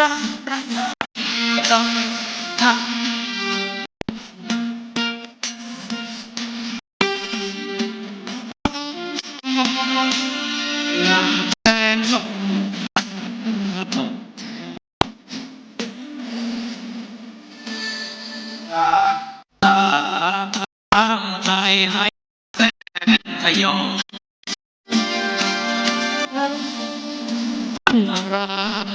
รักต้องทำแทนลมใจให้ขยมรัก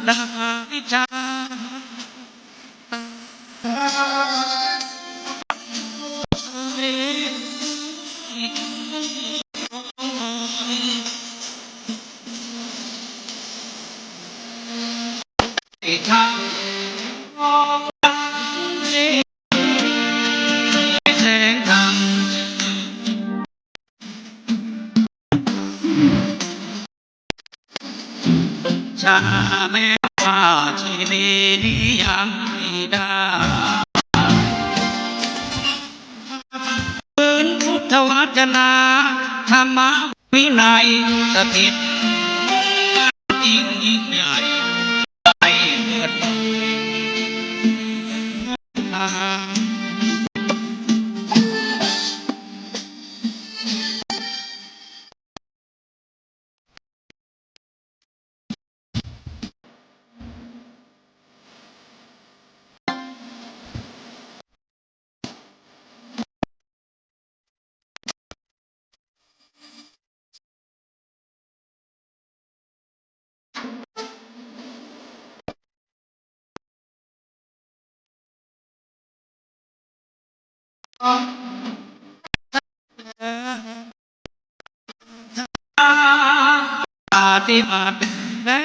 ได้จ้าทางแสงทางชาแม่ว่าที่นี้ยังไม่ได้ปืนพุทธวจนะธรรมวินัยสถิตยิ่งใหญ่ไปเกิดปฏิบัติและ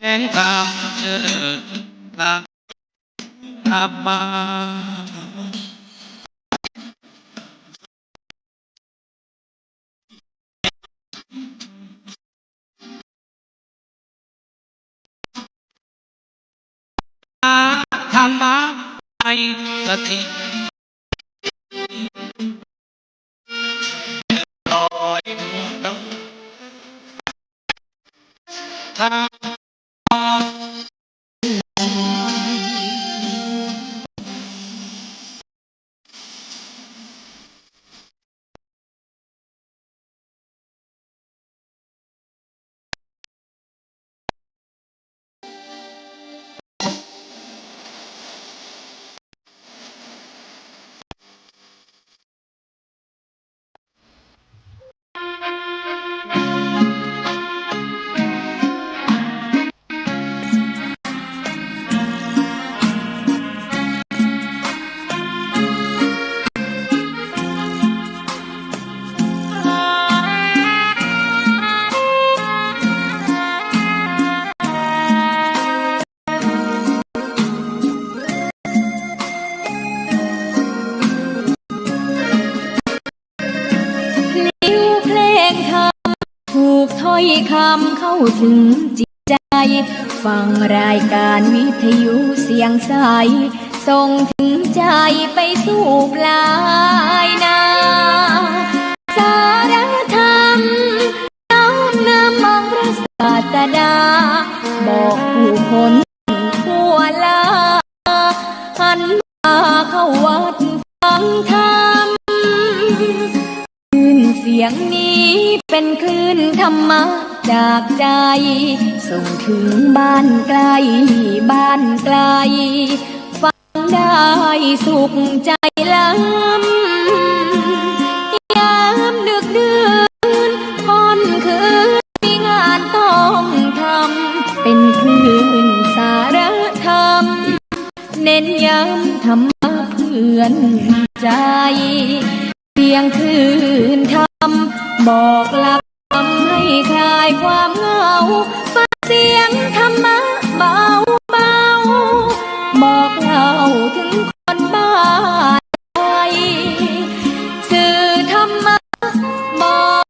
แห่งตามเจอตามมาธรรมะไอสติลอยทางถ้อยคำเข้าถึงจิตใจฟังรายการวิทยุเสียงใสส่งถึงใจไปสู่ปลายนาสารธรรมน้อมนำมาพระศาสดาบอกผู้คนทั่วลาหันมาเข้าวัดฟังธรรมเสียงนี้เป็นคลื่นธรรมะจากใจส่งถึงบ้านไกลบ้านไกลฟังได้สุขใจล้ำยามดึกดื่นค่ำคืนมีงานต้องทำเป็นคลื่นสารธรรม เน้นย้ำธรรมะเพื่อนใจเพียงคืนคำบอกหลักทำให้คลายความเหงาฟังเสียงธรรมะเบาเบาบอกเล่าถึงคนบ้านใจสื่อธรรมะบอก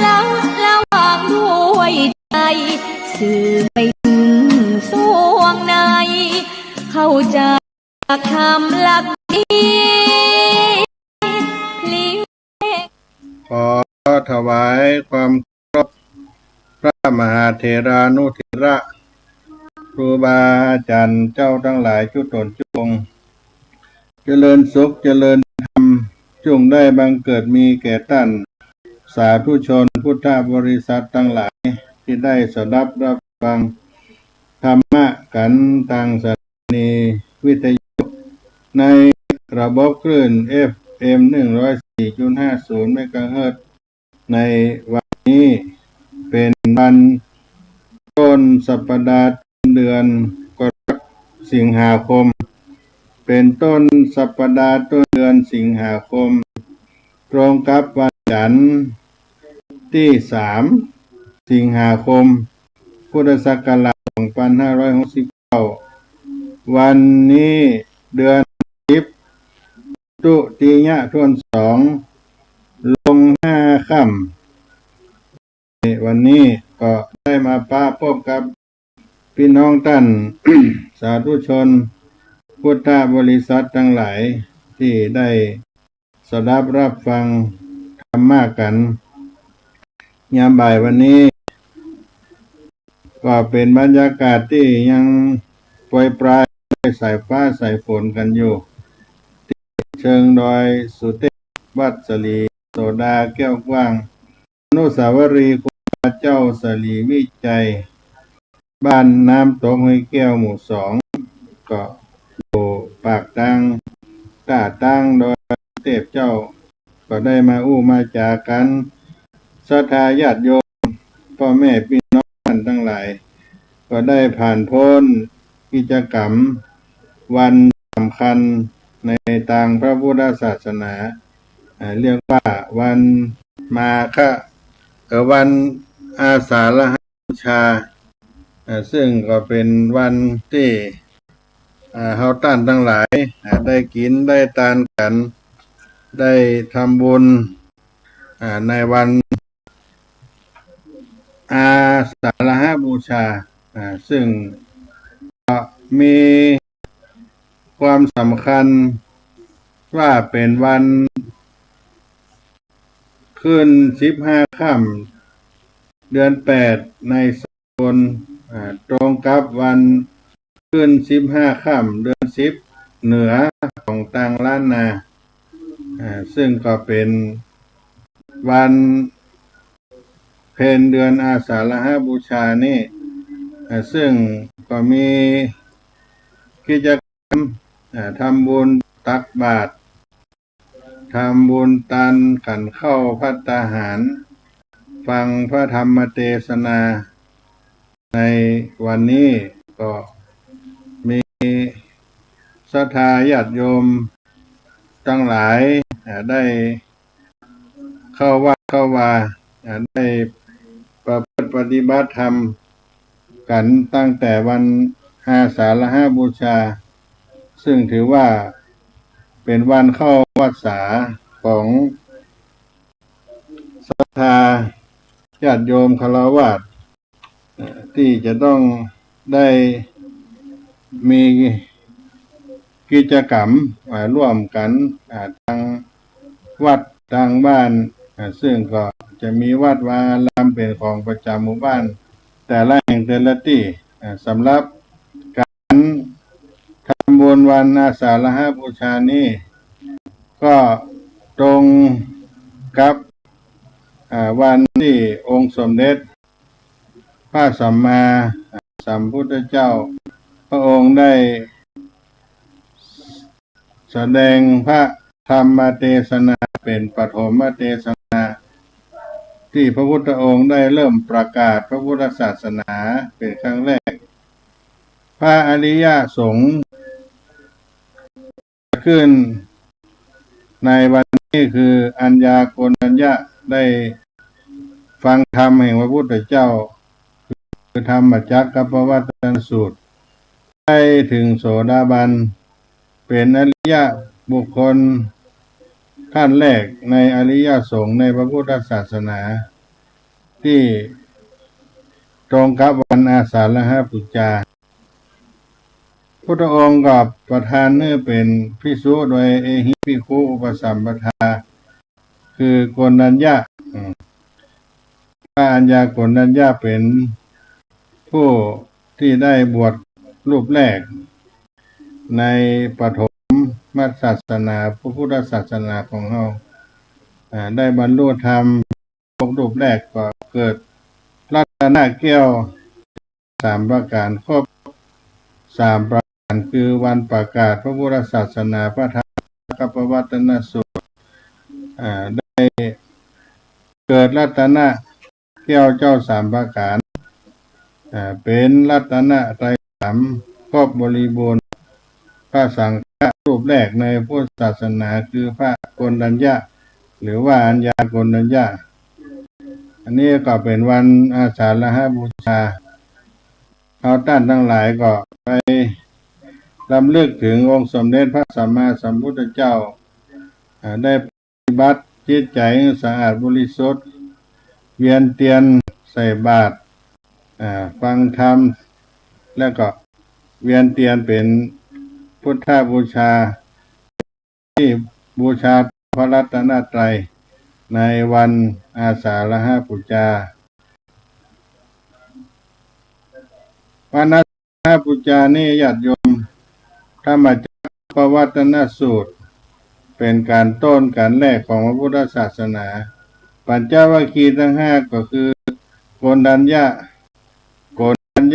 แล้วระหว่างด้วยใจสื่อไปถึงสวงในเข้าใจคำหลักนี้พลิก ขอถวายความเคารพพระมหาเถรานุเถระครูบาอาจารย์เจ้าทั้งหลายทุกตนทุกองค์เจริญสุขเจริญธรรมจงได้บังเกิดมีแก่ท่านสาธุชนพุทธบริษัททั้งหลายที่ได้สดับรับฟังธรรมะกันทางสถานีวิทยุในระบบคลื่น FM 104.50 เมกะเฮิรตซ์ในวันนี้เป็นวันต้นสัปดาห์เดือนกรกฎาคมสิงหาคมเป็นต้นสัปดาห์ต้นเดือนสิงหาคมตรงกับวันจันทร์ที่3สิงหาคมพุทธศักราช2569วันนี้เดือน10ตุติยะทวน2ลง5ค่ำวันนี้ก็ได้มาพบกับพี่น้องท่าน สาธุชนพุทธบริษัททั้งหลายที่ได้สดับรับฟังธรรมะกันยามบ่ายวันนี้ก็เป็นบรรยากาศที่ยังโปรยปลายสายฟ้าสายฝนกันอยู่เชิงดอยสุเทพวัดสลีโสดาแก้วกว้างอนุสาวรีย์ครูบาเจ้าสลีวิจัยบ้านน้ำตกห้วยแก้วหมู่2ก็อยู่ปากตังกาตั้งโดยเทพเจ้าก็ได้มามาจากันศรัทธาญาติโยมพ่อแม่พี่น้องท่านทั้งหลายก็ได้ผ่านพ้นกิจกรรมวันสำคัญในทางพระพุทธศาสนาเรียกว่าวันมาฆวันอาสาฬหบูชาซึ่งก็เป็นวันที่เฮาท่านทั้งหลายได้กินได้ทานกันได้ทำบุญในวันอาสาฬหบูชาซึ่งมีความสำคัญว่าเป็นวันขึ้น15ค่ำเดือน8ในสากลตรงกับวันขึ้น15ค่ำเดือน10เหนือของทางล้านนาซึ่งก็เป็นวันเพ็ญเดือนอาสาฬหบูชานี่ซึ่งก็มีกิจกรรมทำบุญตักบาตรทำบุญทานขันเข้าภัตตาหารฟังพระธรรมเทศนาในวันนี้ก็มีศรัทธาญาติโยมทั้งหลายได้เข้าวัดเข้าวาได้ประพฤติปฏิบัติธรรมกันตั้งแต่วันอาสาฬหบูชาซึ่งถือว่าเป็นวันเข้าพรรษาของศรัทธาญาติโยมฆราวาสที่จะต้องได้มีกิจกรรมร่วมกันทางวัดทางบ้านซึ่งก็จะมีวัดวาอารามเป็นของประจำหมู่บ้านแต่ละแห่งแต่ละที่สำหรับการทำบุญวันอาสาฬหบูชานี้ก็ตรงกับวันที่องค์สมเด็จพระสัมมาสัมพุทธเจ้าพระองค์ได้แสดงพระธรรมเทศนาเป็นปฐมเทศนาที่พระพุทธองค์ได้เริ่มประกาศพระพุทธศาสนาเป็นครั้งแรกพระอริยสงฆ์ ขึ้นในวันนี้คืออัญญาโกณัญญะได้ฟังธรรมแห่งพระพุทธเจ้าคือธรรมจักรกับปวัตตนสูตรได้ถึงโสดาบันเป็นอริยบุคคลขั้นแรกในอริยสงฆ์ในพระพุทธศาสนาที่ตรงกับวันอาสาฬหบูชาพุทธองค์ก็ประทานเนื้อเป็นภิกษุโดยเอหิภิกขุอุปสัมปทาคือโกณัญญะพระอัญญาโกณัญญะเป็นผู้ที่ได้บวชรูปแรกในปฐมศาสนาพระพุทธศาสนาของเราได้บรรลุธรรมรูปแรกก็เกิดรัตนแก้ว3ประการครบ3ประการคือวันประกาศพระพุทธศาสนาพระธรรมกับปวัตตนสูตรได้เกิดรัตนแก้วเจ้า3ประการเป็นรัตนไตร3ครบบริบูรณ์พระสังฆรูปแรกในพุทธศาสนาคือพระโกณัญญะหรือว่าอัญญาโกณัญญะอันนี้ก็เป็นวันอาสาฬหบูชาเราท่านทั้งหลายก็ไปรำลึกถึงองค์สมเด็จพระสัมมาสัมพุทธเจ้าได้ปฏิบัติจิตใจสะอาดบริสุทธิ์เวียนเทียนใส่บาตรฟังธรรมแล้วก็เวียนเทียนเป็นพุทธบูชาที่บูชาพระรัตนตรัยในวันอาสาฬหบูชาวันอาสาฬหบูชานี้ญาติโยมธรรมจักรปวัตตนสูตรเป็นการต้นการแรกของพระพุทธศาสนาปัญจวัคคีย์ทั้ง5ก็คือโกณัญญ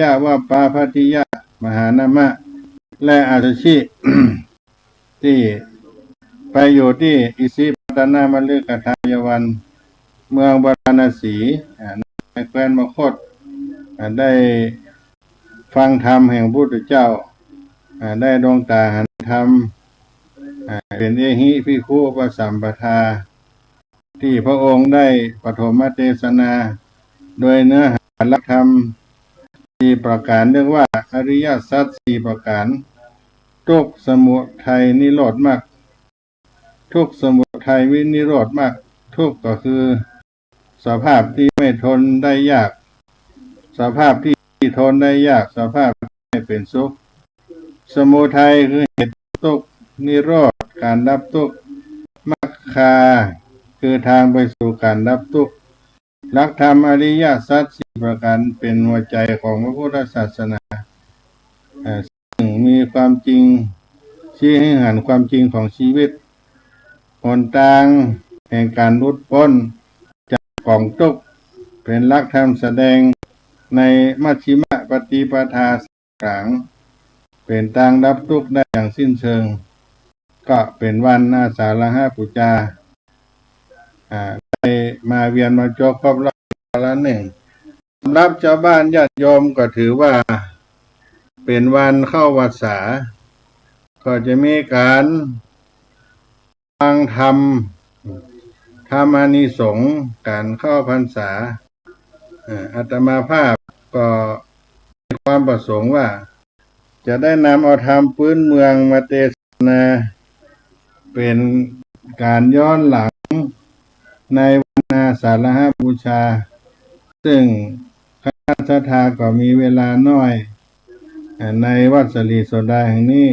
ะว่าปาภัตติยะมหานามะและอาสชิ ที่ไปอยู่ที่อิสิปตนามฤคทายวันเมืองวาราณสีในแคว้นมคธได้ฟังธรรมแห่งพระพุทธเจ้าได้ดวงตาเห็นธรรมเป็นเอหิภิกขุอุปสัมปทาที่พระองค์ได้ปฐมเทศนาโดยเนื้อหาหลักธรรม4ประการเรียกว่าอริยสัจ4ประการทุกข์สมุทัยนิโรธมรรคทุกข์สมุทัยวินิโรธมรรคทุกข์ก็คือสภาพที่ไม่ทนได้ยากสภาพที่ทนได้ยากสภาพที่ไม่เป็นสุขสมุทัยคือเหตุทุกข์นิโรธการดับทุกข์มรรคคือทางไปสู่การดับทุกข์หลักธรรมอริยสัจ4ประการเป็นหัวใจของพระพุทธศาสนาซึ่งมีความจริงชี้ให้เห็นความจริงของชีวิตหนทางแห่งการหลุดพ้นจากกองทุกข์เป็นหลักธรรมแสดงในมัชฌิมปฏิปทาสางเป็นทางดับทุกข์ได้อย่างสิ้นเชิงก็เป็นวันอาสาฬหบูชาได้มาเวียนมาจบครบรอบละหนึ่งสำหรับชาวบ้านญาติโยมก็ถือว่าเป็นวันเข้าพรรษาก็จะมีการฟังธรรมอานิสงส์การเข้าพรรษาอาตมาภาพก็มีความประสงค์ว่าจะได้นำเอาธรรมพื้นเมืองมาเทศนาเป็นการย้อนหลังในวันอาสาฬหบูชาซึ่งคณะศรัทธาก็มีเวลาน้อยในวัดสลีโสดาแห่งนี้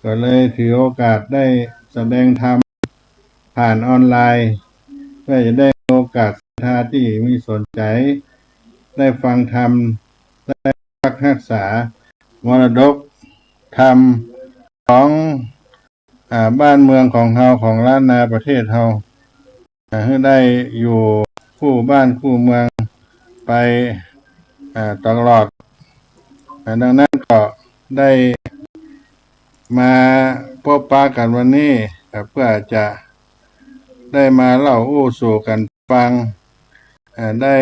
ก็เลยถือโอกาสได้แสดงธรรมผ่านออนไลน์เพื่อจะได้โอกาสศรัทธาที่มีสนใจได้ฟังธรรมได้รักษามรดกธรรมของบ้านเมืองของเฮาของล้านนาประเทศเฮาให้ได้อยู่คู่บ้านคู่เมืองไปตลอดดังนั้นก็ได้มาพบปะกันวันนี้เพื่อจะได้มาเล่าอู้สู่กันฟังได้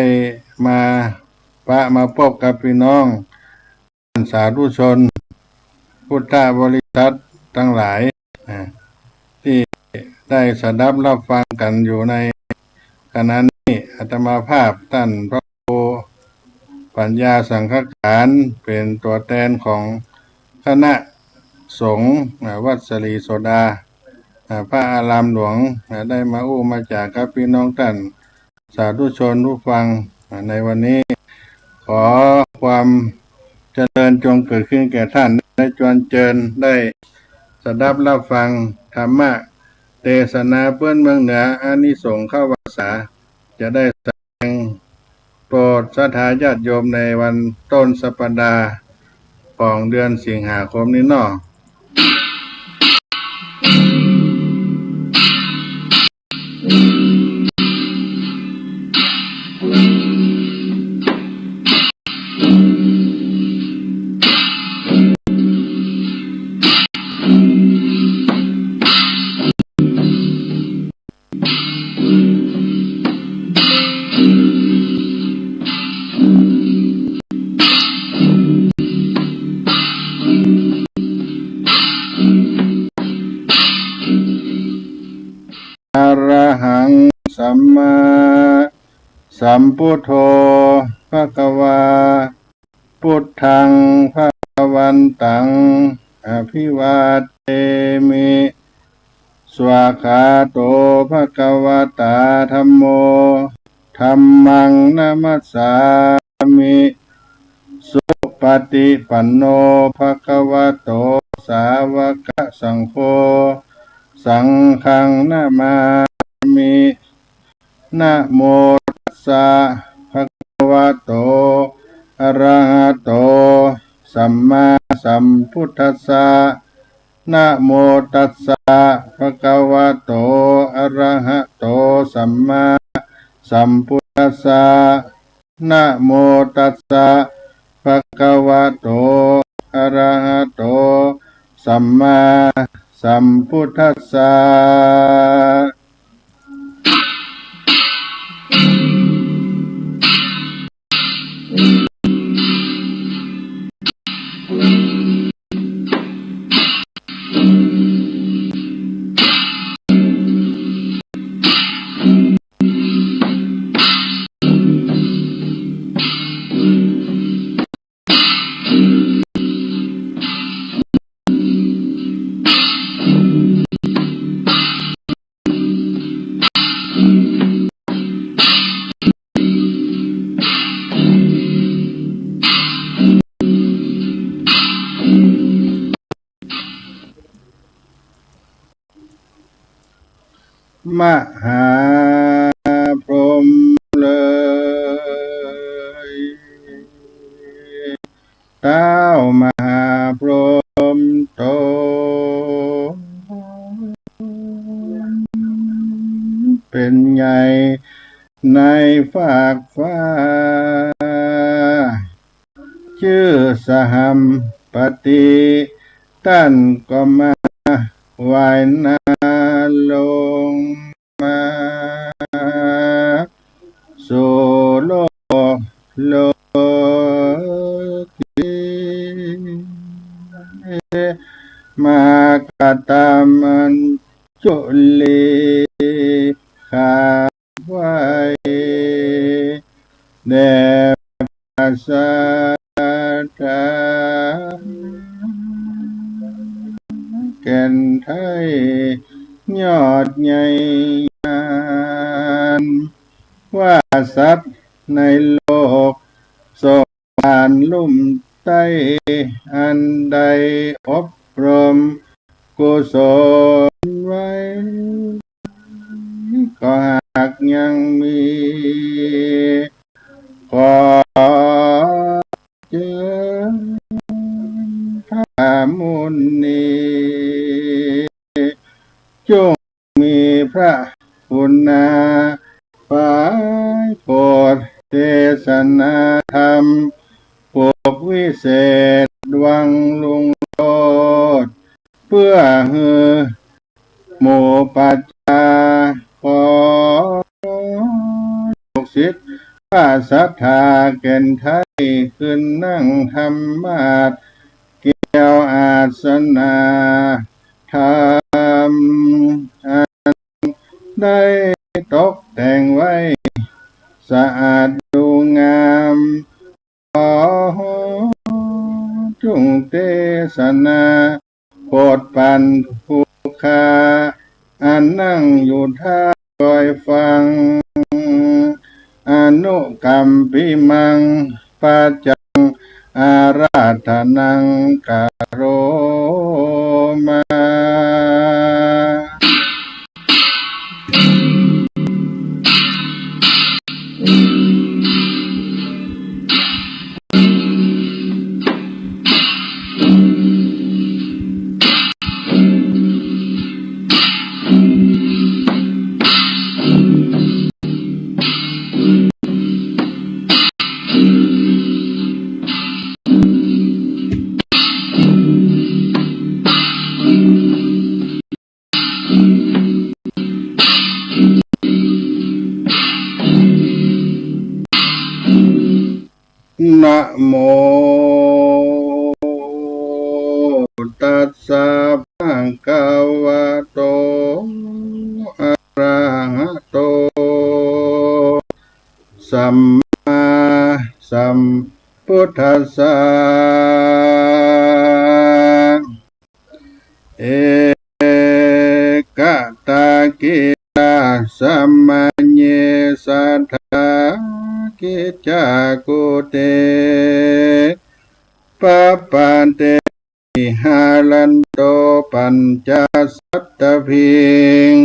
มาพบกับพี่น้องสาธุชนพุทธบริษัททั้งหลาย ที่ได้สดับรับฟังกันอยู่ในขณะนี้อาตมาภาพท่านพระครูปัญญาสังฆกานเป็นตัวแทนของคณะสงฆ์วัดสลีโสดาพระอารามหลวงได้มามาจากกับพี่น้องท่านสาธุชนผู้ฟังในวันนี้ ขอความเจริญจงเกิดขึ้นแก่ท่านได้จวนเจริญได้สดับรับฟังธรรมะเทศนาเพื่อนเมืองเหนืออานิสงส์เข้าพรรษาจะได้แสดงโปรดศรัทธาญาติโยมในวันต้นสัปดาห์ของเดือนสิงหาคมนี้เนาะอรหังสัมมาสัมพุทโธภะคะวาพุทธังภะคะวันตังอภิวาเทมิสวากขาโตภะคะวะตาธัมโมธัมมังนะมัสสามิสุปฏิปันโนภะคะวะโตสาวกสังโฆสังฆังนะมามินะโมตัสสะภะคะวะโตอะระหะโตสัมมาสัมพุทธัสสะนะโมตัสสะภะคะวะโตอะระหะโตสัมมาสัมพุทธัสสะนะโมตัสสะภะคะวะโตอะระหะโตสัมมาสัมพุทธัสสะมหาพรหมเลยเต้ามหาพรหมโตเป็นใหญ่ในฝากฟ้าชื่อสหัมปติท่านก็มาไหวนาลงมาสู่โลกโลกีมากตามันจุลีขาไว้แด่พระสัทธาแก่นไทยยอดใหญ่งานว่าสัตว์ในโลกสานลุ่มใต้อันใดอบรมกุศลไว้ก็หากยังมีขอเจอพระมุนีจงมีพระคุณนาฝ่ายโปรดเทศนาธรรมปกวิเศษดวงลุงโลดเพื่อฮือหมู่ปัจจาขอลูกศิษย์ข้าศรัทธาแก่นไทยขึ้นนั่งธรรมาสเกี่ยวอาสนาทา ได้ตกแต่งไว้สะอาดดูงามขอจงเทศนาโปรดปันผู้ค้าอันนั่งอยู่ท่าคอยฟังอนุกรรมปิมังปัจจังอาราธนังกโรมา นะโมตัสสะภะคะวะโตอะระหะโตสัมมาสัมพุทธัสสะเอกตากิลาสัมมัญเยสัทธากิจจากุเตปะปันเตหาลันโตปัญจสัตตพิง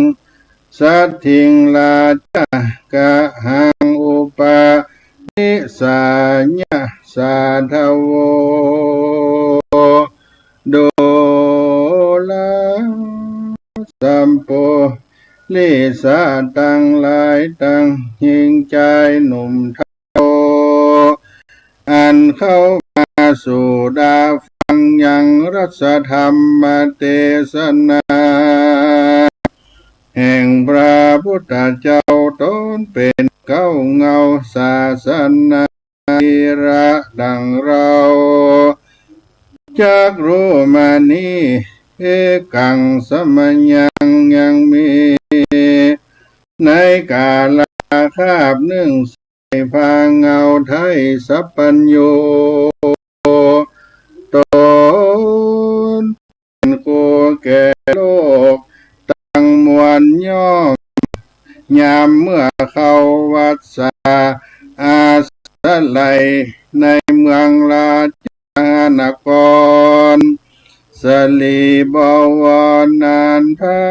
สัตถิงลาจากะหังอุปานิสัญญาสาทโวโดลาสัมโพลิสาตังหลายตังหิงใจหนุ่มเทาอันเข้ามาสู่ดาฟังยังรัศธรรมเทศนาแห่งพระพุทธเจ้าตนเป็นเก้าเงาศาสนาอิระดังเราจักรู้มานี้เอกังสมัญญังยังมีในกาลคาบหนึ่งใส่พาเงาไทยสัพพัญโยตนเป็นกูแก่โลกตั้งมวลย่อมยามเมื่อเข้าวัดสาอาสลัยในเมืองราชนครสลีบวรนานพระ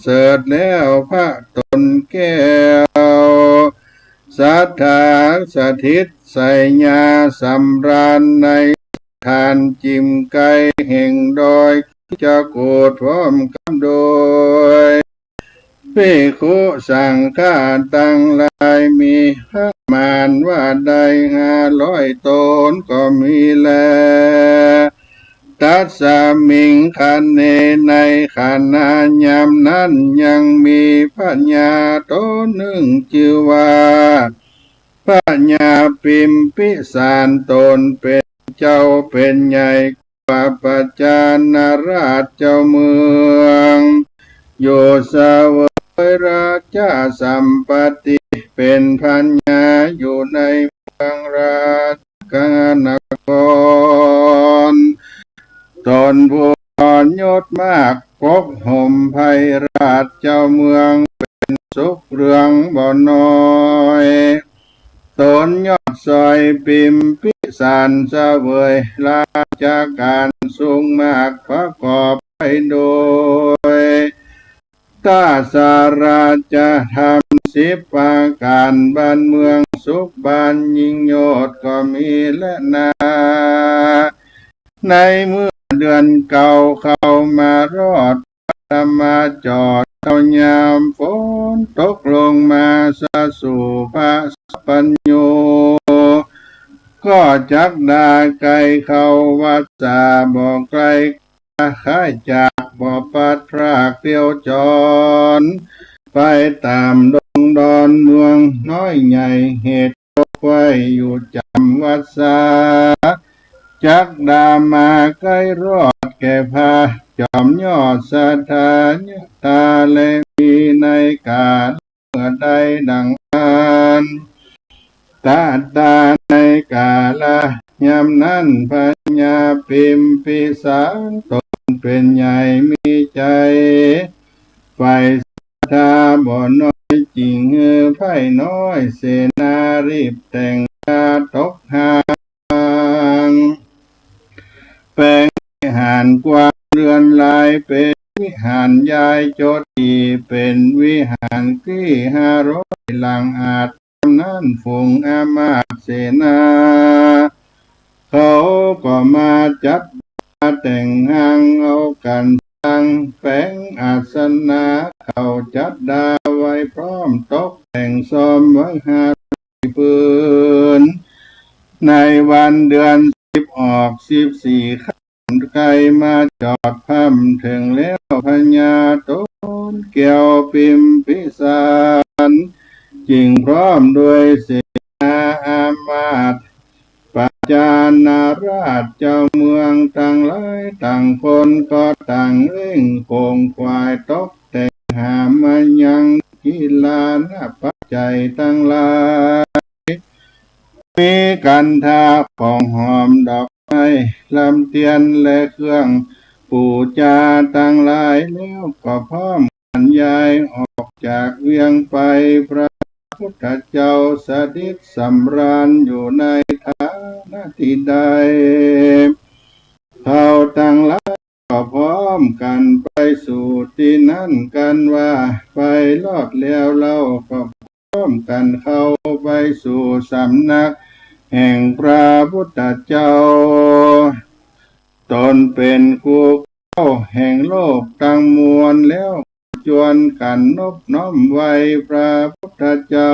เสด็จแล้วพระตนแก้วสัทธาสถิตใส่ยาสำราญในทานจิมไก่แห่งดอยจะโกดพร้อมกันโดยภิกขุสังฆาตั้งหลายมีพระมารว่าได้500 ตนก็มีแลตัสสามิงคันเนในขณะยามนั้นยังมีปัญญาตนหนึ่งชื่อว่าปัญญาปิมพิสารตนเป็นเจ้าเป็นใหญ่กว่าปัจจานราชเจ้าเมืองโยสาวกราชาสัมปติเป็นปัญญาอยู่ในเมืองราชกนครตนผู้อ่อนยศมากปกห่มไพราชเจ้าเมืองเป็นสุขเรืองบ่น้อยตนยอดซอยปิมพิสารเสวยราชการสูงมากประกอบไปโดยตาสาราจะทำ10 ประการบ้านเมืองสุขบานยิ่งยอดก็มีและนาในเมื่อเดือนเก่าเข้ามารอดธรรมาจอดเอายามฝนตกลงมาสะสู่พระสัพพัญโยก็จักดาไกลเข้าวัดสาบ่ไกลข้าจากบ่ปัดพรากเที่ยวจรไปตามดงดอนเมืองน้อยใหญ่เหตุไว้อยู่จำวัดสา จักดามาใกล้รอดแก่พาจอมยอดสถานตาและมีในกาลเมื่อใดดังนั้นตาในกาลยามนั้นปัญญาปิมพิสารตนเป็นใหญ่มีใจไฟศรัทธาบ่น้อยจริงไพ่น้อยเสนารีบแต่งกาตกหางแปลงวิหารกว้างเรือนลายเป็นวิหารยายโจตีเป็นวิหารที่500หลังอาจนั่นฝูงอามาตย์เสนาเขาก็มาจัดแต่งหางเอากันตั้งแฝงอาสนะเขาจัดดาไว้พร้อมตกแต่งซ้อมไว้5ปืนในวันเดือน10ออก14ค่ำไกลมาจอดพัมถึงแล้วพญาต้นเกี่ยวปิมพิสารจึงพร้อมด้วยเสนาอามาตย์ปัจจานาราชเจ้าเมืองต่างหลายต่างคนก็ต่างเร่งโคงควายตกแต่งหามายังกีฬานาปัจจัยทั้งหลายมีกันทาของหอมดอกไม้ลำเทียนและเครื่องปูจาต่างหลายแล้วก็พร้อมกันย้ายออกจากเวียงไปพระพุทธเจ้าสถิตสำราญอยู่ในฐานะที่ใดเขาต่างหลายก็พร้อมกันไปสู่ที่นั่นกันว่าไปรอดแล้วเราก็พร้อมกันเข้าไปสู่สำนักแห่งพระพุทธเจ้าตนเป็นกูเข้าแห่งโลกตั้งมวลแล้วจวนกันนบน้อมไว้พระพุทธเจ้า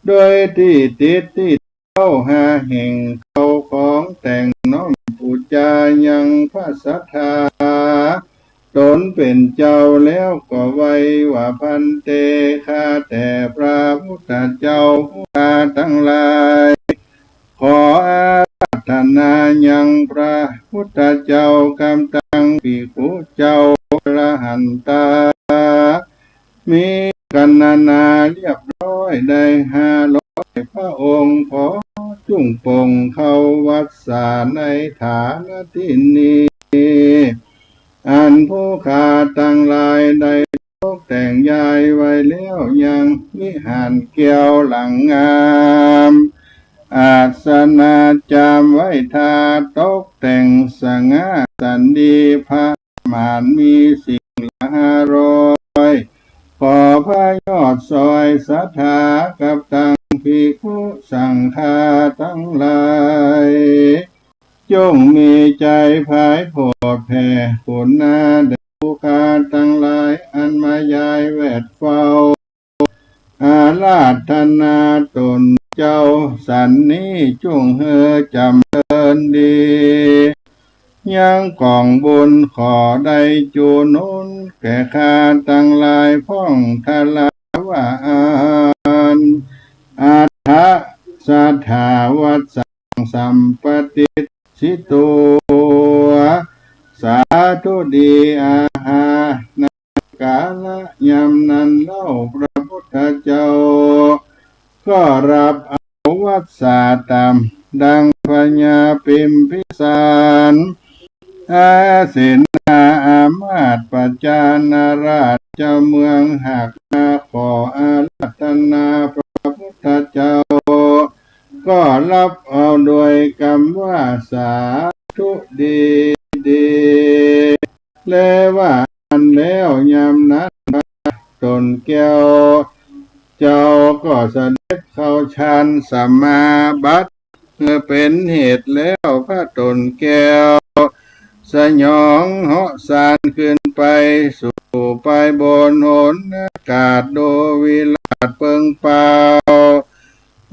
โดยที่ติดที่เข้าหาแห่งเขาของแต่งน้อมปูจายังพระสัทธาตนเป็นเจ้าแล้วก็ไว้ว่าพันเตข้าแต่พระพุทธเจ้าผู้ข้าทั้งหลายขออาราธนายังพระพุทธเจ้ากำตังภิกขุเจ้าอรหันตามีกันนาเรียบร้อยได้500พระองค์ขอจุ่งปงเข้าวัดสาในฐานะที่นี้อันผู้ข้าตั้งหลายได้ตกแต่งยายไว้แล้วยังวิหารเกี่ยวหลังงามอาสนะจามไว้ทาตกแต่งสง่าสันดีพระมานมีสิ่งละ500ขอพระยอดซอยศรัทธากับตังภิกขุสังฆาทั้งหลายจงมีใจภายโพดแผ่คุณนาแด่ผู้ข้าทั้งหลายอันมายายแวดเฝ้าอาราธนาตนเจ้าสันนี้จงเฮอจำเริญดียังกองบุญขอได้จูนุนแก่ข้าทั้งหลายพ้องทลาวานอัฏฐสัทธาวัสสังสัมปติสิตุสาธุดีอาหานกาละยำนั้นเล่าพระพุทธเจ้าก็รับเอาวัดสาตามดังพญาปิมพิสารอาเสนาอามาตย์ปัจจานาราชเจ้าเมืองหากนาขออาราธนาพระพุทธเจ้าก็รับเอาโดยคำว่าสาธุดีและว่าอันแล้วยามนั้นตนแก้วเจ้าก็เสด็จเข้าฌานสมาบัติเมื่อเป็นเหตุแล้วพระตนแก้วสยองเหาะสานขึ้นไปสู่ไปบนหนอากาศโดวิลาศเปิงเปล่า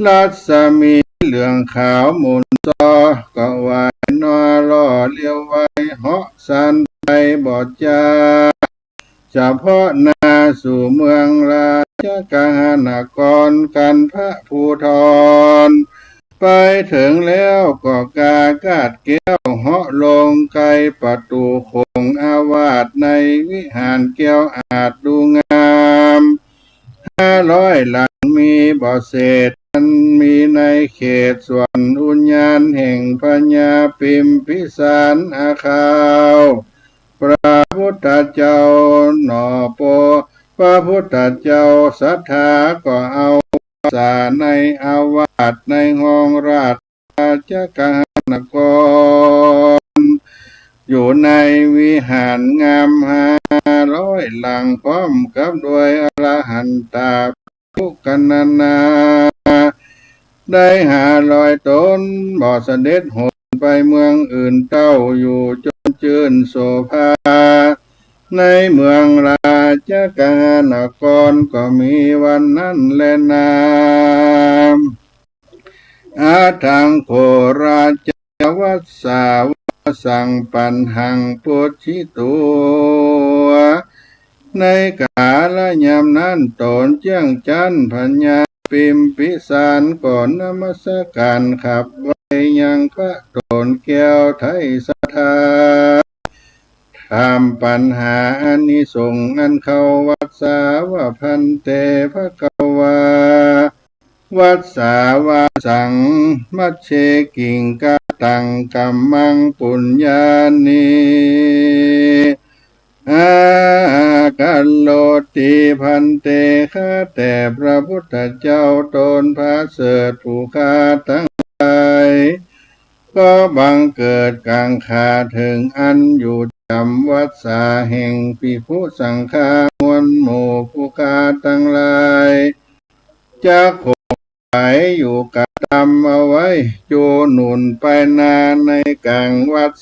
รัศมีเหลืองขาวหมุนซอก็วายนอล่อเลี้ยวไว้เหาะสานไปบอดจาเฉพาะนาสู่เมืองราชกาหนกรกันพระภูธร ไปถึงแล้วก็กากาดแก้วเหาะลงไกลประตูคงอาวาสในวิหารแก้วอาจดูงาม500 หลังมีบ่อเศษมันมีในเขตส่วนอุญญาณแห่งพญาปิมพิสารอาคาวพระพุทธเจ้าหนอโปพระพุทธเจ้าศรัทธาก็เอาสาในอาวาสในห้องราชกาณกรอยู่ในวิหารงาม500 หลังพร้อมกับด้วยอรหันตาทุกกันนาได้500 ตนบ่เสด็จหนไปเมืองอื่นเต้าอยู่จนจื่นโสภาในเมืองราชกาณกรก็มีวันนั้นแลนามอาทังโคราชวัสสาวสังปันหังปุชิตัวในกาลยามนั้นตนเจียงจันพญาปิมพิสารก่อนนมัสการขับไว้ยังพระตนแก้วไทยสถาถามปัญหาอานิสงส์อันเขาวัดสาวพันเตภกวาวัดสาวาสังมัชเชกิงกาตังกัมมังปุญญานีอาคัลโลติพันเตข้าแต่พระพุทธเจ้าตนพระเสริฐผู้ข้าทั้งหลายก็บังเกิดกังขาถึงอันอยู่จำวัดสาแห่งภิกขุสังฆามวลหมู่ผู้ข้าทั้งหลายจะคงไปอยู่กับทำเอาไว้จูหนุนไปนาในกลางวัด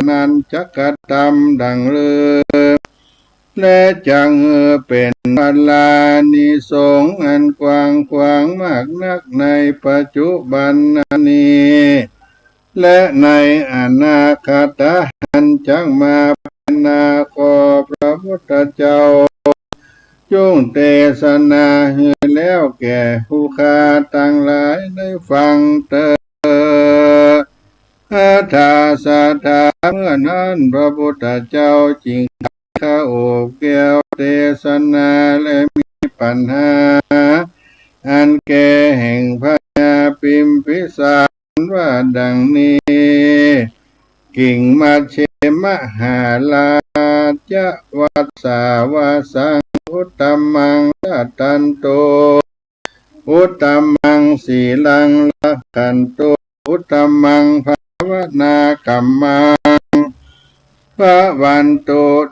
นั้นจักทำดังเลือและจังเป็นพลานิสงส์อันกว้างขวางมากนักในปัจจุบันนี้และในอนาคตอันจังมาเป็นนาขอพระพุทธเจ้าจงเทศนาให้แล้วแก่ผู้ข้าทั้งหลายได้ฟังเถิดอาทาสาธาเมื่อนั้นพระพุทธเจ้าจริงข้าโอบแก้วเทศนาและมีปัญหาอันแก่แห่งพญาปิมพิสารว่าดังนี้กิ่งมาเชมหาลาจวัสสาวาสังอุตตมังตันโตอุตตมังสีลังละขันโตอุตตมังภาวนากัมมังพระวันโต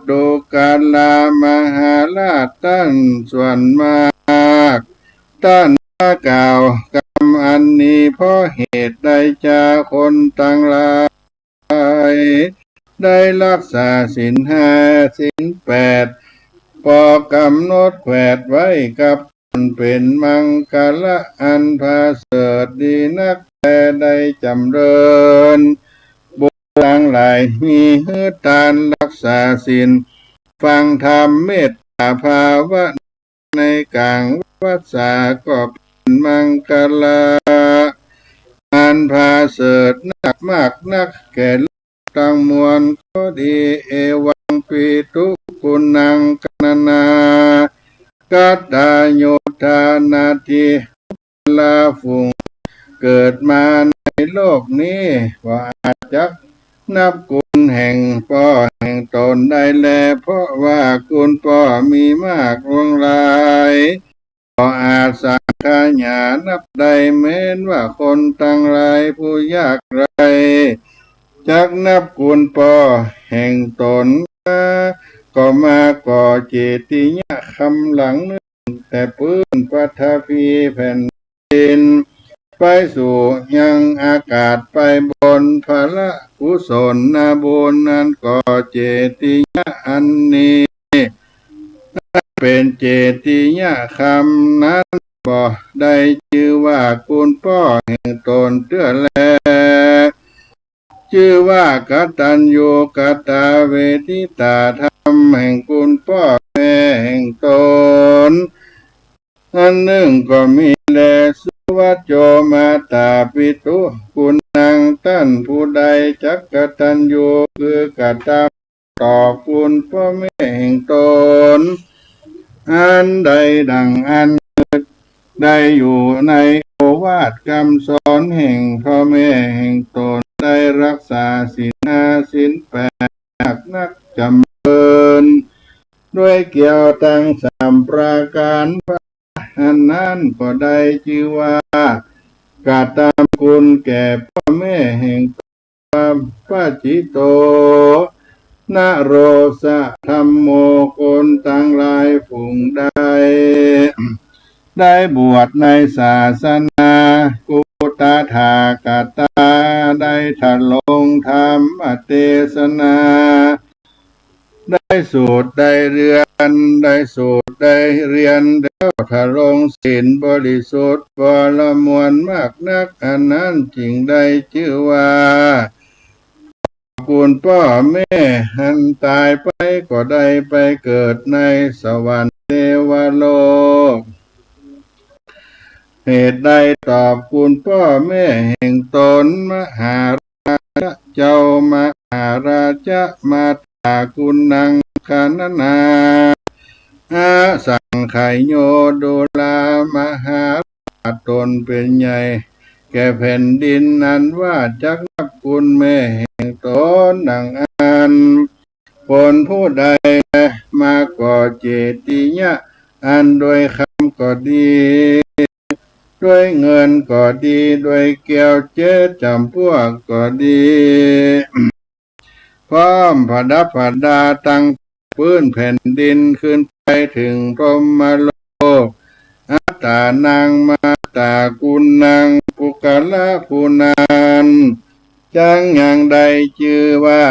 ดูกาลามหาราชตั้นส่วนมากตั้นกล่าวกรรมอันนี้เพราะเหตุใดจะคนตั้งหลายได้รักษาศีล5 ศีล8พอกำหนดแขวนไว้กับเป็นมังกละอันพาเสริฐดีนักแต่ได้จำเริญบุญทั้งหลายมีหือทานรักษาศีลฟังธรรมเมตตาภาวะในกลางวัดสาก็เป็นมังกละอันพาเสริฐนักมากนักแก่ตั้งมวลก็ดีเอวังปิทุกุนังกนนากัตตาโยธานาทิลาฟุงเกิดมาในโลกนี้ว่าอาจจะนับกุลแห่งพ่อแห่งตนได้แลเพราะว่ากุลพ่อมีมากวงหลายก็อาจสังขญานับได้แม้นว่าคนตั้งหลายผู้ยากไรจักนับกุลพ่อแห่งตนก็มาก่อเจติยะคำหลังแต่พื้นปัทภีแผ่นดินไปสู่ยังอากาศไปบนพระกุศลนาบุญนั้นก่อเจติยะอันนี้เป็นเจติยะคำนั้นบ่ได้ชื่อว่ากุลพ่อแห่งตนเตื้อแลชื่อว่ากตัญญูกตเวทิตาธรรมแห่งกุลพ่อแม่แห่งตนอันหนึ่งก็มีแลสุ วัจโจมาตาปิตุคุณนังท่านผู้ใดจักกตัญญูคือกตามต่อคุณพ่อแม่แห่งตนอันใดดังอันได้อยู่ในโอวาทคำสอนแห่งพ่อแม่แห่งตนได้รักษาศีลห้าศีลแปดนักจำเริญด้วยเกี่ยวตั้งสามประการอันนั้นก็ได้ชื่อว่ากตามคุณแก่พ่อแม่แห่งความปาจิโตนะโรสะธรรมโมคนตั้งหลายฝูงได้บวชในศาสนากุตถากตาได้ถลงธรรมเทศนาได้สูตรได้เรียนได้สูตรได้เรียนแล้วถลงศีลบริสุทธิ์บรมวลมากนักอันนั้นจึงได้ชื่อว่าคุณพ่อแม่หันตายไปก็ได้ไปเกิดในสวรรค์เทวโลกเหตุใดตอบคุณพ่อแม่แห่งตนมหาราชเจ้ามหาราชมาตาคุณนังคณนาอาสังไขโยดุลามหาราชตนเป็นใหญ่แก่แผ่นดินนั้นว่าจักนับคุณแม่แห่งตนดังอันคนผู้ใดมาก่อเจติยะอันโดยคำก็ดีด้วยเงินก็ดีด้วยเกี่ยวเจจำพวกก็ดีพร้อมพดับพดาตั้งพื้นแผ่นดินขึ้นไปถึงพรหมโลกอัตตานางมาตากุณนางปุกละภูนานจังอย่างใดชื่อว่า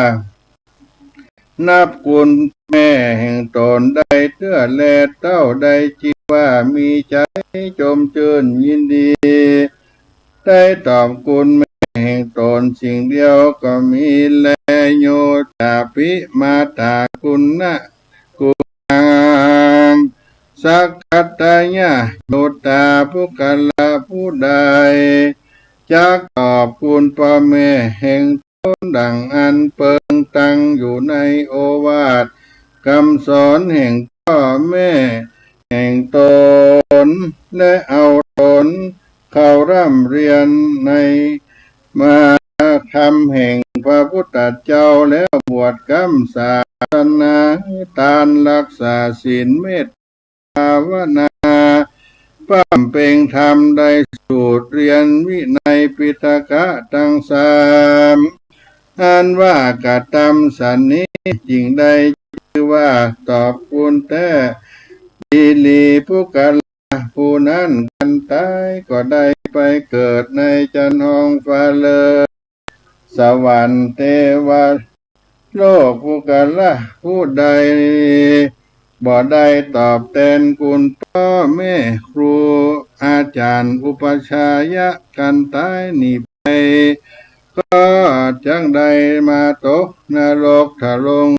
นับคุณแม่แห่งตนได้เตื้อแลเต้าได้ชื่อว่ามีใจจมชื่นยินดีได้ตอบคุณแม่แห่งตนสิ่งเดียวก็มีแลโยตาปิมาตาคุณนะกุณังสักขัตตายะโยตาภุกละผู้ใดจักตอบคุณพ่อแม่แห่งตนดังอันเปิงตั้งอยู่ในโอวาทคำสอนแห่งพ่อแม่แห่งตนและเอาตนเข้าร่ำเรียนในมาธรรมแห่งพระพุทธเจ้าแล้วบวชกรรมศาสนาทานรักษาศีลเมตตาภาวนาปั้มเป่งธรรมได้สูตรเรียนวินัยปิฎกะทั้งสามอันว่ากตมสันนี้จริงได้ชื่อว่าตอบคุณแต่ดีลีผู้กลาผู้นั้นกันตายก็ได้ไปเกิดในจันทองฟ้าเลอสวรรค์เทวโลกผู้กละผู้ใดบ่ได้ตอบแทนคุณพ่อแม่ครูอาจารย์อุปชายะกันตายหนีไปก็จังใดมาตกนรกถลง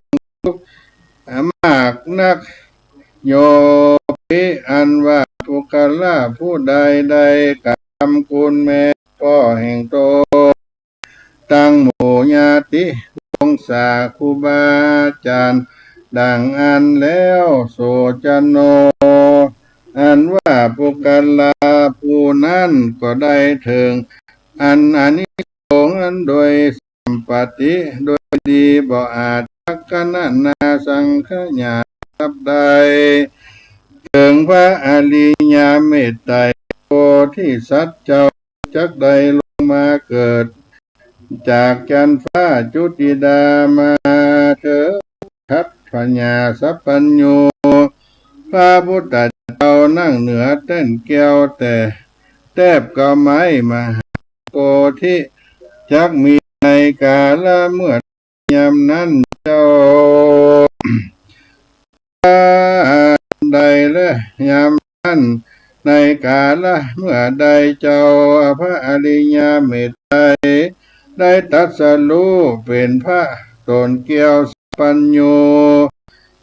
มากนักโยปิอันว่าผู้กละผู้ใดได้กรรมคุณแม่พ่อแห่งตนตั้งหมู่ญาติวงศาครูบาอาจารย์ดังอันแล้วโสจโนอันว่าปุกลาผู้นั้นก็ได้ถึงอันอานิสงส์อันโดยสัมปติโดยดีบ่อาจทักขณนาสังขญาทับใดถึงพระอริยเมตไตรโพธิสัตว์เจ้าจักใดลงมาเกิดจากจันฟ้าจุติดามาเถิดทัตปัญญาสัพพัญโยพระพุทธเจ้านั่งเหนือเต้นแก้วแต่แทบก็ไม่มหาโพธิจักมีในกาลเมื่อยามนั้นเจ้าใดและยามนั้นในกาลเมื่อใดเจ้าพระอริยเมตไตรได้ตรัสรู้เป็นพระตนเกียวสัพพัญโย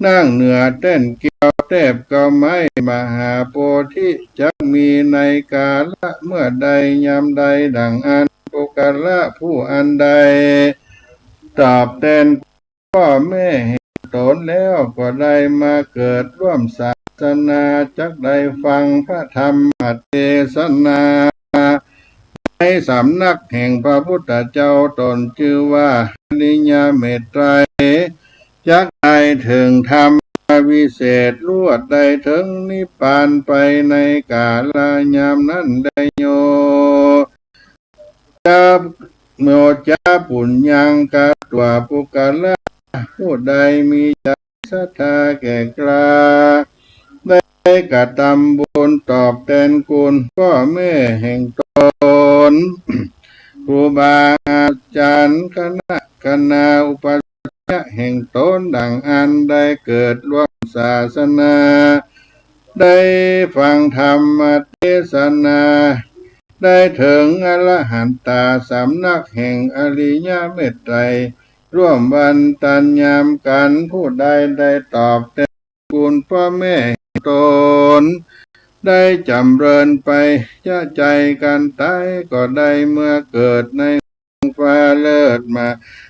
นั่งเหนือเต้นเกียว เทพก็ไม่มหาโพธิจักมีในกาละเมื่อใดยามใดดังอันปุกละผู้อันใดตอบแทนพ่อแม่เห็นตนแล้วก็ได้มาเกิดร่วมศาสนาจักได้ฟังพระธรรมเทศนาในสำนักแห่งพระพุทธเจ้าตนชื่อว่าอริยเมตไตรจักได้ถึงธรรมวิเศษรวดได้ถึงนิพพานไปในกาลยามนั้นได้โยจะโมจาปุญญังกาตัวปุกละผู้ใดมีใจศรัทธาแก่กล้าได้กระทำบุญตอบแทนคุณพ่อแม่แห่งตนครูบาอาจารย์คณะอุปชฌาย์แห่งตนดังอันได้เกิดร่วมศาสนาได้ฟังธรรมเทศนาได้ถึงอรหันตสำนักแห่งอริยเมตไตรร่วมวันตัญญามกันผู้ใดได้ตอบแทนคุณพ่อแม่ตนได้จำเริญไปจะใจกันตายก็ได้เมื่อเกิดในฟ้าเลิศมา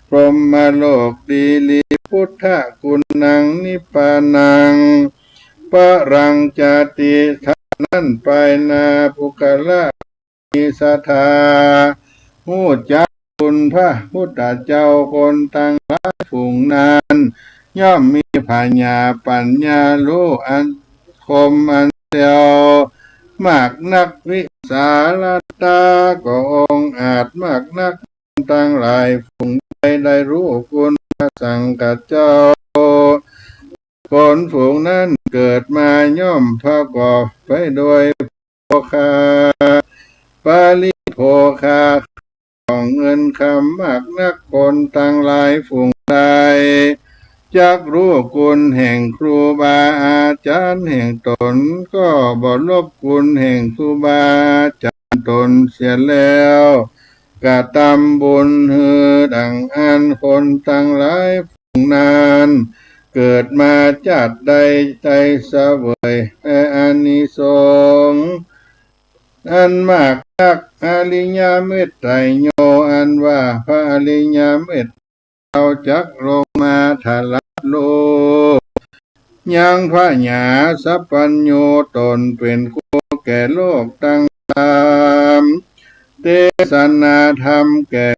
พรหมโลกดีลีพุทธคุณนังนิพพานังปรังจาติท่านั้นไปนาภุคละมีศรัทธาหูจักคุณพระพุทธเจ้าคนตั้งหลายฝูงนานย่อมมีปัญญารู้อันคมอันเดียวมากนักวิสาลตาก็องค์อาจมากนักตั้งหลายฝูงได้รู้คุณพระสังฆเจ้าคนฝูงนั้นเกิดมาย่อมประกอบไปโดยโภคาปาลิโภคาของเงินคำมากนักคนตั้งหลายฝูงใดจักรู้คุณแห่งครูบาอาจารย์แห่งตนก็บ่ลบคุณแห่งครูบาอาจารย์ตนเสียแล้วกะทำบุญฮือดังอันคนตั้งหลายฝูงนานเกิดมาจัดใดใจเสวยแต่อานิสงส์อันมากนักอริยเมตไตรโยอันว่าพระอริยเมตเราจักลงมาทลัดโลกยังพระญาสัพพัญโยตนเป็นคู่แก่โลกตั้งตามเทศนาธรรมแก่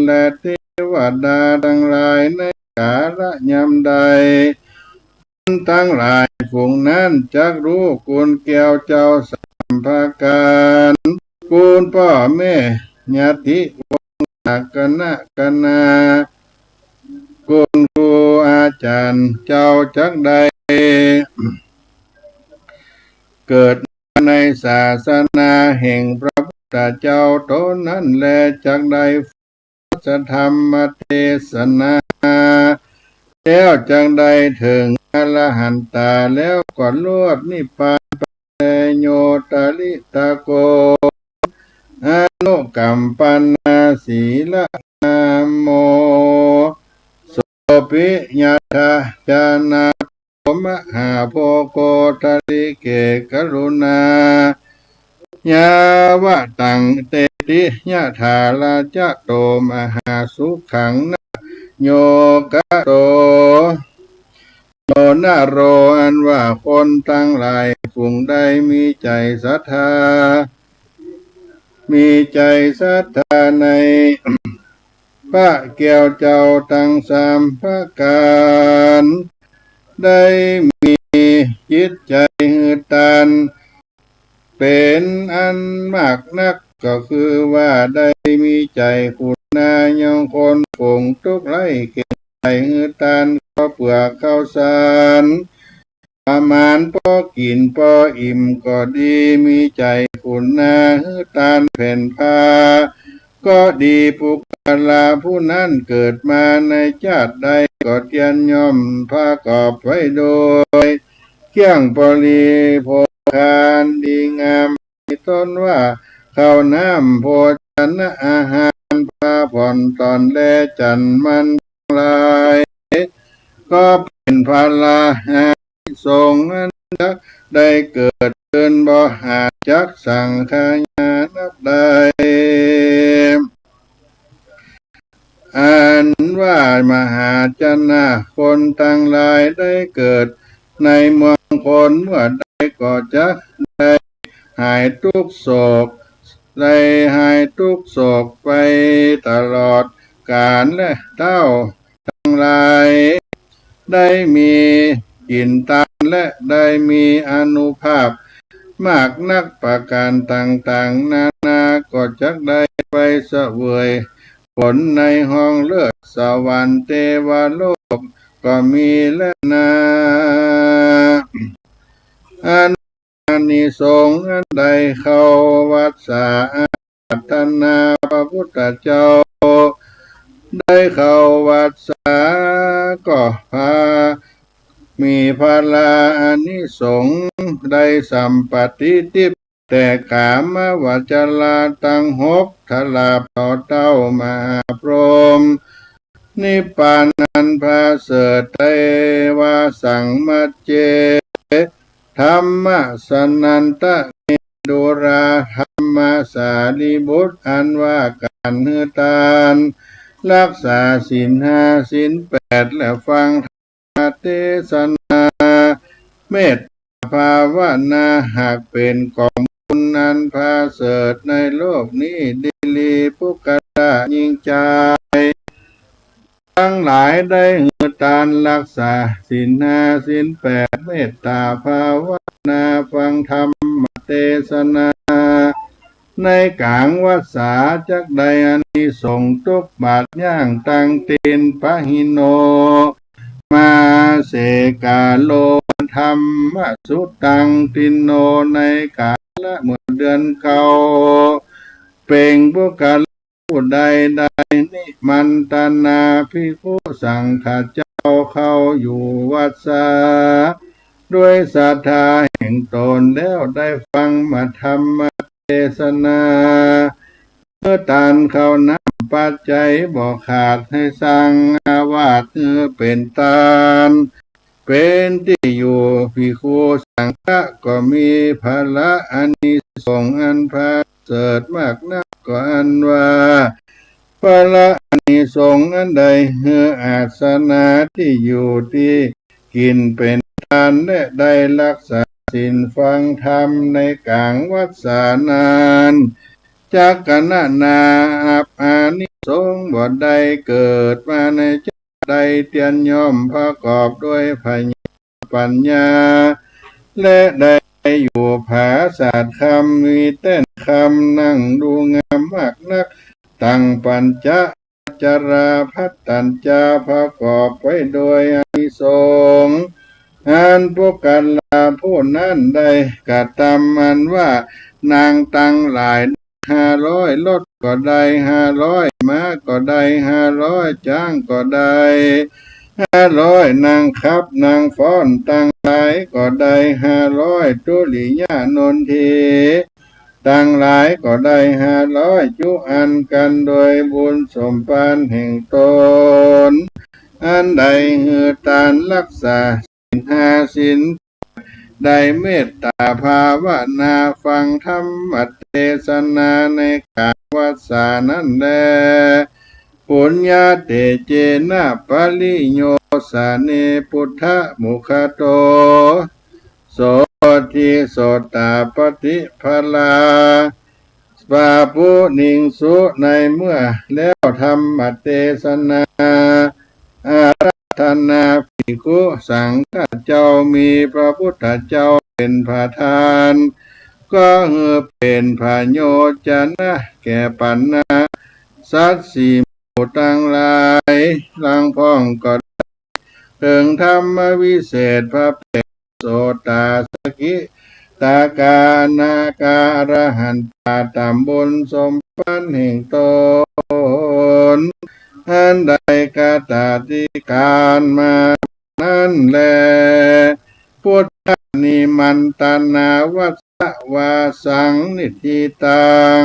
และเทวดาทั้งหลายในกาลยามใดทั้งหลายฝูงนั้นจักรู้คุณแก้วเจ้าสัมภาการคุณพ่อแม่ญาติวงศ์คณะคุณครูอาจารย์เจ้าจักใดเกิดในศาสนาแห่งพระพุทธเจ้าตนนั้นแลจักได้ฟังธรรมเทศนาแล้วจักได้ถึงอรหันตาแล้วก็ลวดนิพพานไปโยตลิตาโกอนุกัมปนาสีละนาโมโสปิญาทาจานาโมหาโพโกทลิเกกรุณายาวะตังเตติยะถาลาจะโตมหาสุขังนะโยกะโตโยนาโรอันว่าคนตั้งหลายฝูงใดมีใจศรัทธาในพระแก้วเจ้าทั้งสามประการได้มีจิตใจหืดตันเป็นอันมากนักก็คือว่าได้มีใจคุณนายังคนฝงทุกไร่เก็บใจหืดตันก็เปลือกข้าวสารประมาณพอกินพออิ่มก็ดีมีใจคุณนาหืดตันแผ่นผ้าก็ดีปุกลาผู้นั้นเกิดมาในชาติใดก็เทียนย่อมประกอบไว้โดยเกี่ยงปรีโภคานดีงามมีต้นว่าข้าวน้ำโภชนะอาหารพาผ่อนตอนแลจันมันทั้งหลายก็เป็นพลาหาสงฆ์อัน จักได้เกิดขึ้นบ่หาจักสังขายานับได้อันว่ามหาชนะคนทั้งหลายได้เกิดในเมืองคนเมื่อใดก็จะได้หายทุกโศกได้หายทุกโศกไปตลอดกาลและเต้าทั้งหลายได้มีกินตานและได้มีอานุภาพมากนักประการต่างๆนานาก็จักได้ไปเสวยผลในห้องเลือดสวรรค์เทวโลกก็มีและนาอันอานิสงส์อันใดเข้าวัดสาอาธนาพระพุทธเจ้าได้เข้าวัดสาก็พามีพลาอานิสงส์ได้สัมปติทิพย์แต่กามวัจลาตั้งหกทลาพอเต้ามาพรหมนิพพานันพาเสดเทวาสังมัจเจธรรมสนันตะเมดุราธรรมสารีบุตรอันว่าการเฮือตานรักษาศีลห้าศีลแปดและฟังธรรมเทศนาเมตภาวนาหากเป็นของบุญอันพาเสดในโลกนี้ดีลีปุกตะยิ่งใจทั้งหลายได้หือตานรักษาศีลห้าศีลแปดเมตตาภาวนาฟังธรรมเทศนาในกลางวัดสาจักใดอานิสงส์ทุกบาทย่างตังตีนปะหิโนมาเสกาโลธรรมสุตังตินโนในกาละเมื่อเดือนเก่าเป่งบุกาผู้ใดใดนิมันตนาภิกขุสังฆเจ้าเข้าอยู่วัดสาด้วยศรัทธาแห่งตนแล้วได้ฟังมาธรรมเทศนาเมื่อตานเขาน้ำปัจจัยบอกขาดให้สั่งอาวาสเป็นตานเป็นที่อยู่ภิกขุสังฆะก็มีภละอานิสงส์อันพาเสริฐมากนักก็อันว่าภละอานิสงส์อันใดอาสนะที่อยู่ที่กินเป็นทานและได้รักษาศีลฟังธรรมในกลางวัดสานานจักกนะนาอับอานิสงส์บ่ได้เกิดมาในใจใดเตียนย่อมประกอบด้วยปัญญาและได้อยู่ผาศาสตร์คำมีเต้นคำนั่งดูงามมากนักตั้งปัญจจาราพัตตัญจาประกอบไว้โดยอานิสงส์อันพวกกันลาผู้นั้นได้กระทำมันว่านางตั้งหลาย500รถก็ได้500ม้าก็ได้500จ้างก็ได้500นางขับนางฟ้อนตั้งหลายก็ได้500ตุลิยานนทีตั้งหลายก็ได้500จุอันกันโดยบุญสมภารแห่งตนอันใดหือตานรักษาศีลห้าศีลได้เมตตาภาวนาฟังธรรมเทศนาในกาวัสสานั้นแลปุญญาเตเจนะปะลิโยสาเนพุทธมุขโตโสทิโสตาปฏิภลาปาปุนิงสุในเมื่อแล้วธรรมเทศนาอาราธนาภิกขุสังฆเจ้ามีพระพุทธเจ้าเป็นประธานก็เป็นพระโยชนะแก่ปัญญาสัตว์สี่หมู่ทั้งหลายลังพ้องก็ถึงธรรมวิเศษพระเป็นโสตาสกิตากานาการหันตาตามบุญสมปันแห่งตนอันใดกาตาธิการมานั่นแลพุทธนิมันตนาวัสสวาสังนิธิตัง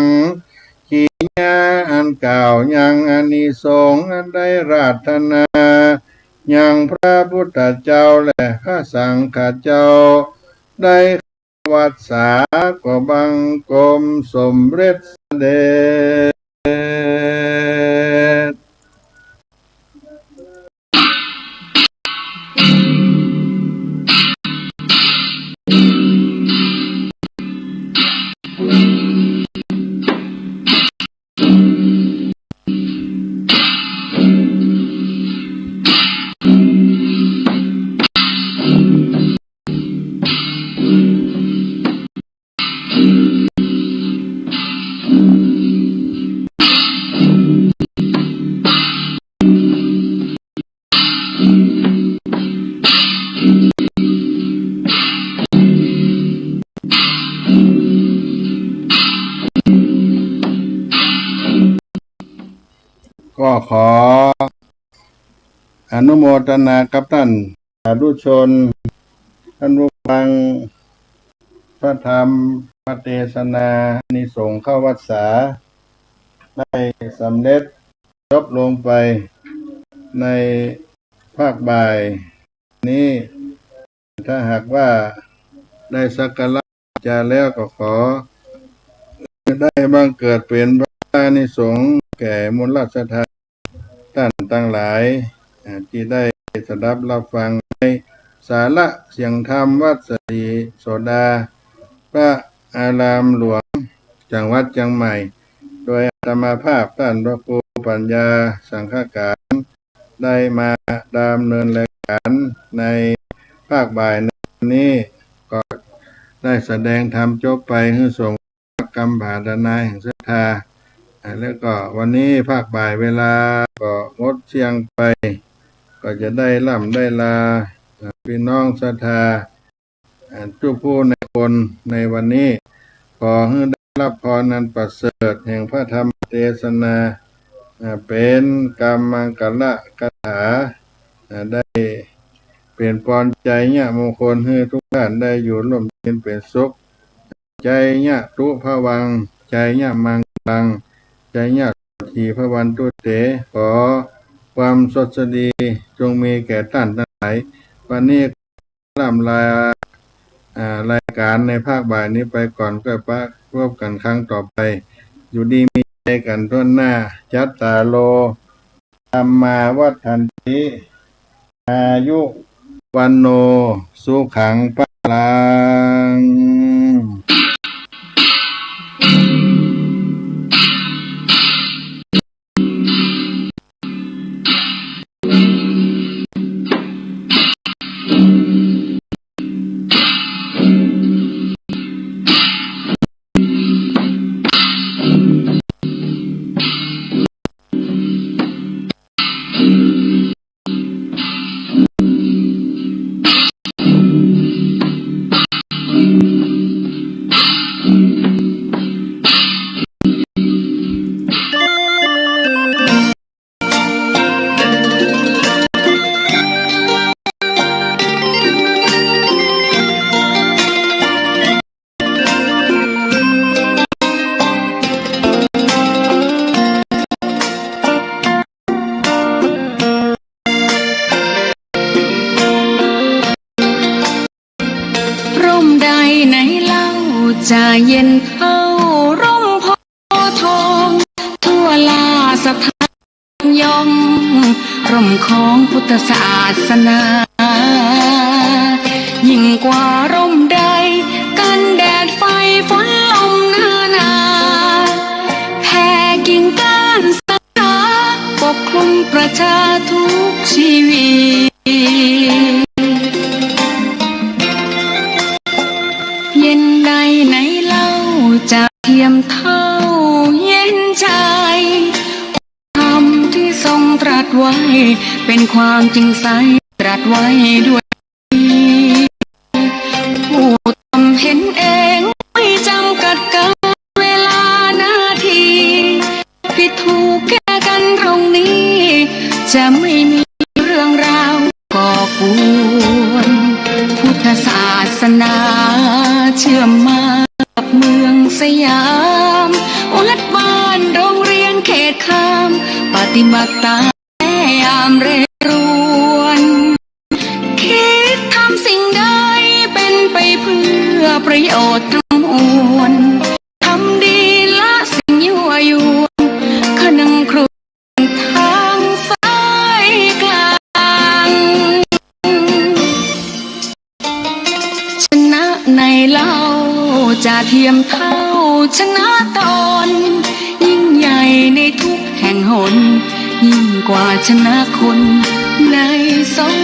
ขีญาอันเก่ายังอานิสงส์อันได้ราธนายังพระพุทธเจ้าและพระสังฆเจ้า ได้วัดสาก็บังกรมสมเร็จเสด็จก็ขออนุโมทนากับท่านสาธุชนท่านผู้ฟังพระธรรมพระเทศนาอานิสงส์เข้าวัดสาได้สำเร็จจบลงไปในภาคบ่ายนี้ถ้าหากว่าได้สักการะจะแล้วก็ขอได้บังเกิดเป็นพระอานิสงส์แก่มวลราชธาท่านทั้งหลายที่ได้สดับรับฟังในสาระเสียงธรรมวัดศรีโสดาพระอารามหลวงจังหวัดเชียงใหม่ โดยอาตมาภาพท่านพระครูปัญญาสังฆการได้มาดำเนินรายการในภาคบ่ายนี้ก็ได้แสดงธรรมจบไปให้ส่งกรรมผาดนาแห่งศรัทธาแล้วก็วันนี้ภาคบ่ายเวลาก็งดเชียงไปก็จะได้ล่ำได้ลาพี่น้องศรัทธาทุกผู้ในคนในวันนี้ขอให้ได้รับพรนั้นประเสริฐแห่งพระธรรมเทศนาเป็นกรรมังกละคาถาได้เปลี่ยนปอนใจเนี่ยมงคลให้ทุกท่านได้อยู่ร่วมกันเป็นสุขใจเนี่ยตุภวังใจเนี่ยมังลังใจเนี่ยทีพระวันตุเตขอความสดสดีจงมีแก่ท่านทั้งหลายวันนี้ล่ำลารายการในภาคบ่ายนี้ไปก่อนก็พบกันครั้งต่อไปอยู่ดีมีใจกันต้นหน้าจัตตาโลธัมมาวัฏันติอายุวันโนสุขังพลังจะเย็นเท่าร่มโพทองทั่วลาสถานยมร่มของพุทธศาสนายิ่งกว่าร่มใดกันแดดไฟฝนลมนาแผ่กิ่งก้านสาขาปกคลุมประชาทุกชีวิตเย็นใดไหนเล่าจะเทียมเท่าเย็นใจคำที่ทรงตรัสไว้เป็นความจริงใสตรัสไว้ด้วยผู้ทำเห็นเองไม่จำกัดการเวลานาทีผิดถูกแก้กันตรงนี้จะไม่มีเรื่องราวก่อกวนพุทธศาสนาเชื่อมมากับเมืองสยามวัดบ้านโรงเรียนเขตข้ามปฏิบัติตามยามเร่ร่วนคิดทำสิ่งใดเป็นไปเพื่อ ประโยชน์ทั้งมวลทำดีละสิ่งยั่วยวนขนึงครูทางสายกลางชนะในเล่าจะเทียมเท่าชนะตนยิ่งใหญ่ในทุกแห่งหนยิ่งกว่าชนะคนในสง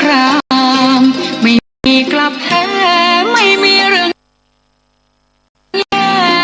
ครามไม่มีกลับแพ้ไม่มีเรื่อง